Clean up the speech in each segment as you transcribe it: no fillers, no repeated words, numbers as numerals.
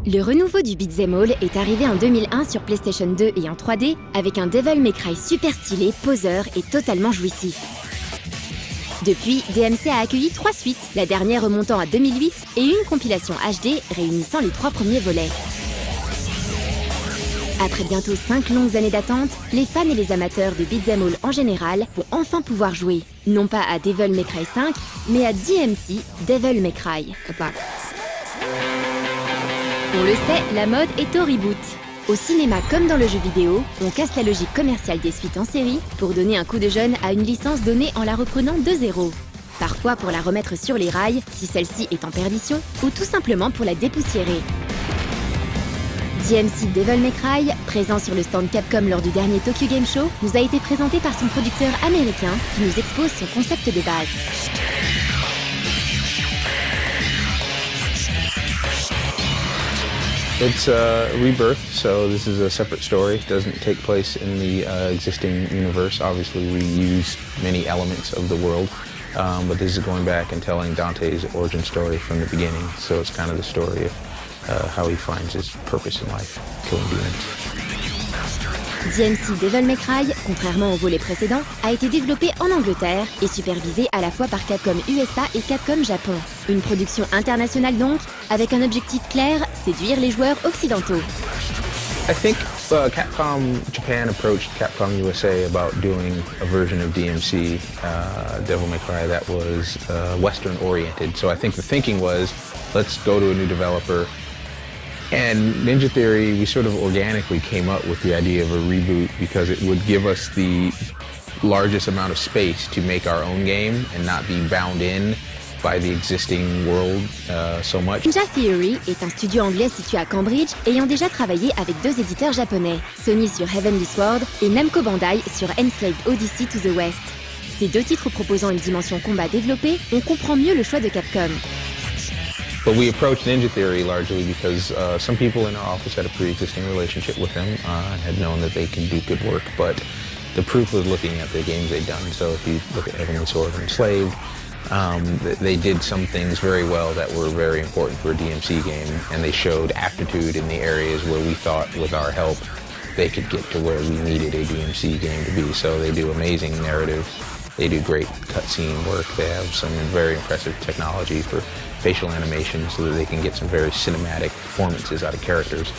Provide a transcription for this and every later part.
Le renouveau du beat'em all est arrivé en 2001 sur PlayStation 2 et en 3D avec un Devil May Cry super stylé, poseur et totalement jouissif. Depuis, DmC a accueilli 3 suites, la dernière remontant à 2008 et une compilation HD réunissant les 3 premiers volets. Après bientôt 5 longues années d'attente, les fans et les amateurs de beat'em all en général vont enfin pouvoir jouer, non pas à Devil May Cry 5, mais à DmC Devil May Cry. On le sait, la mode est au reboot. Au cinéma comme dans le jeu vidéo, on casse la logique commerciale des suites en série pour donner un coup de jeune à une licence donnée en la reprenant de zéro. Parfois pour la remettre sur les rails, si celle-ci est en perdition, ou tout simplement pour la dépoussiérer. DmC Devil May Cry, présent sur le stand Capcom lors du dernier Tokyo Game Show, nous a été présenté par son producteur américain qui nous expose son concept de base. It's a rebirth, so this is a separate story. It doesn't take place in the existing universe. Obviously, we use many elements of the world, but this is going back and telling Dante's origin story from the beginning. So it's kind of the story of how he finds his purpose in life, killing demons. DmC Devil May Cry, contrairement au volet précédent, a été développé en Angleterre et supervisé à la fois par Capcom USA et Capcom Japon. Une production internationale donc, avec un objectif clair, séduire les joueurs occidentaux. I think Capcom Japan approached Capcom USA about doing a version of DmC, Devil May Cry, that was Western oriented. So I think the thinking was, let's go to a new developer. And Ninja Theory, we sort of organically came up with the idea of a reboot because it would give us the largest amount of space to make our own game and not be bound in by the existing world so much. Ninja Theory est un studio anglais situé à Cambridge ayant déjà travaillé avec 2 éditeurs japonais, Sony sur Heavenly Sword et Namco Bandai sur Enslaved Odyssey to the West. Ces 2 titres proposant une dimension combat développée, on comprend mieux le choix de Capcom. But we approached Ninja Theory largely because some people in our office had a pre-existing relationship with them and had known that they can do good work, but the proof was looking at the games they'd done. So if you look at Heavenly Sword and Enslaved, they did some things very well that were very important for a DmC game, and they showed aptitude in the areas where we thought with our help they could get to where we needed a DmC game to be. So they do amazing narrative, they do great cutscene work, they have some very impressive technology for facial animation so that they can get some very cinematic performances out of characters.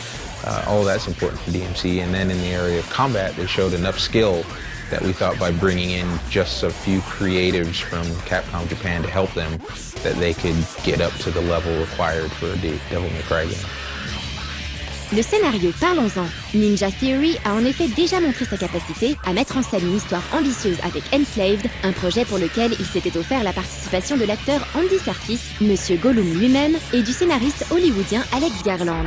All of that's important for DmC. And then in the area of combat, they showed enough skill that we thought by bringing in just a few creatives from Capcom Japan to help them, that they could get up to the level required for a Devil May Cry game. Le scénario, parlons-en. Ninja Theory a en effet déjà montré sa capacité à mettre en scène une histoire ambitieuse avec Enslaved, un projet pour lequel il s'était offert la participation de l'acteur Andy Serkis, Monsieur Gollum lui-même, et du scénariste hollywoodien Alex Garland.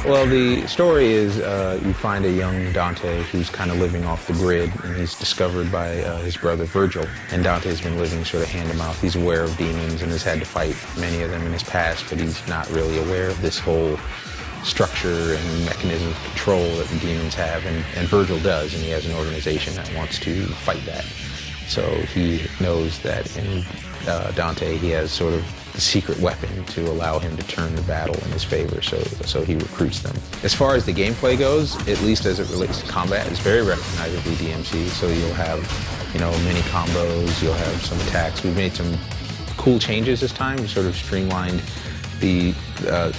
Well, the story is you find a young Dante who's kind of living off the grid, and he's discovered by his brother Virgil. And Dante's been living sort of hand-to-mouth. He's aware of demons and has had to fight many of them in his past, but he's not really aware of this whole structure and mechanism of control that the demons have, and Virgil does, and he has an organization that wants to fight that. So he knows that in Dante he has sort of the secret weapon to allow him to turn the battle in his favor, so he recruits them. As far as the gameplay goes, at least as it relates to combat, it's very recognizably DmC, so you'll have, many combos, you'll have some attacks. We've made some cool changes this time, we sort of streamlined the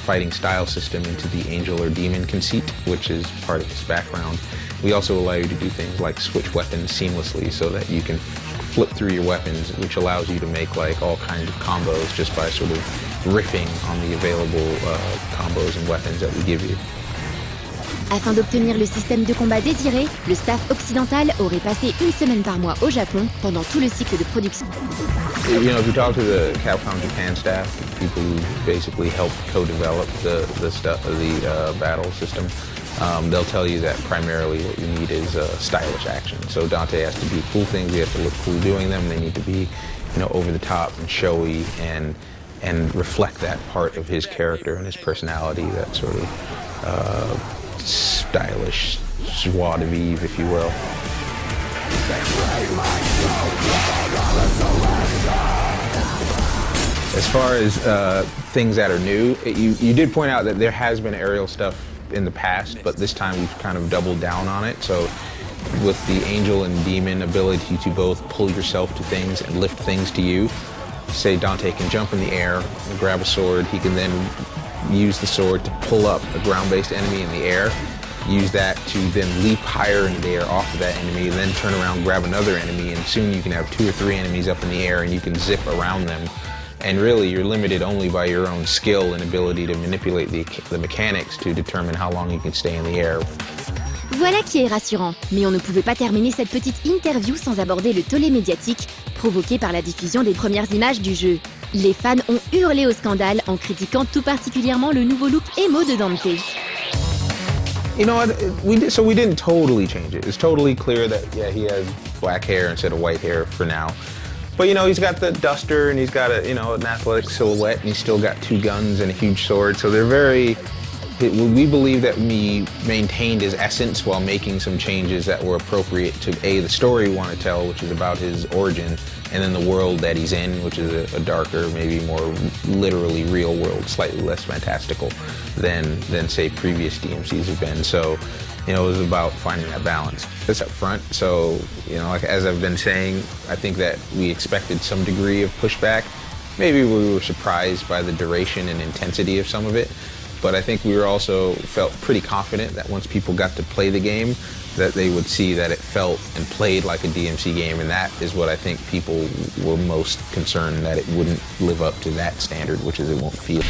fighting style system into the angel or demon conceit, which is part of his background. We also allow you to do things like switch weapons seamlessly so that you can flip through your weapons, which allows you to make like all kinds of combos just by sort of riffing on the available combos and weapons that we give you. Afin d'obtenir le système de combat désiré, le staff occidental aurait passé 1 semaine par mois au Japon pendant tout le cycle de production. If you talk to the Capcom Japan staff, people who basically helped co-develop the battle system, they'll tell you that primarily what you need is stylish action. So Dante has to do cool things, he has to look cool doing them, they need to be over the top and showy and reflect that part of his character and his personality, that sort of stylish joie de vivre, if you will. As far as things that are new, you did point out that there has been aerial stuff in the past, but this time we've kind of doubled down on it. So with the angel and demon ability to both pull yourself to things and lift things to you, say Dante can jump in the air and grab a sword, he can then use the sword to pull up a ground-based enemy in the air, use that to then leap higher in the air off of that enemy, and then turn around, grab another enemy, and soon you can have 2 or 3 enemies up in the air and you can zip around them. And really, you're limited only by your own skill and ability to manipulate the mechanics to determine how long you can stay in the air. Voilà qui est rassurant, mais on ne pouvait pas terminer cette petite interview sans aborder le tollé médiatique provoqué par la diffusion des premières images du jeu. Les fans ont hurlé au scandale en critiquant tout particulièrement le nouveau look émo de Dante. You know what, we didn't totally change it. It's totally clear that, yeah, he has black hair instead of white hair for now. But, you know, he's got the duster and he's got an athletic silhouette and he's still got 2 guns and a huge sword. So they're very, we believe that we maintained his essence while making some changes that were appropriate to the story we want to tell, which is about his origin, and then the world that he's in, which is a darker, maybe more literally real world, slightly less fantastical than say previous DMCs have been. So, you know, it was about finding that balance. That's up front. So, you know, like as I've been saying, I think that we expected some degree of pushback. Maybe we were surprised by the duration and intensity of some of it, but I think we were also felt pretty confident that once people got to play the game, that they would see that it felt and played like a DMC game, and that is what I think people were most concerned, that it wouldn't live up to that standard, which is it won't feel.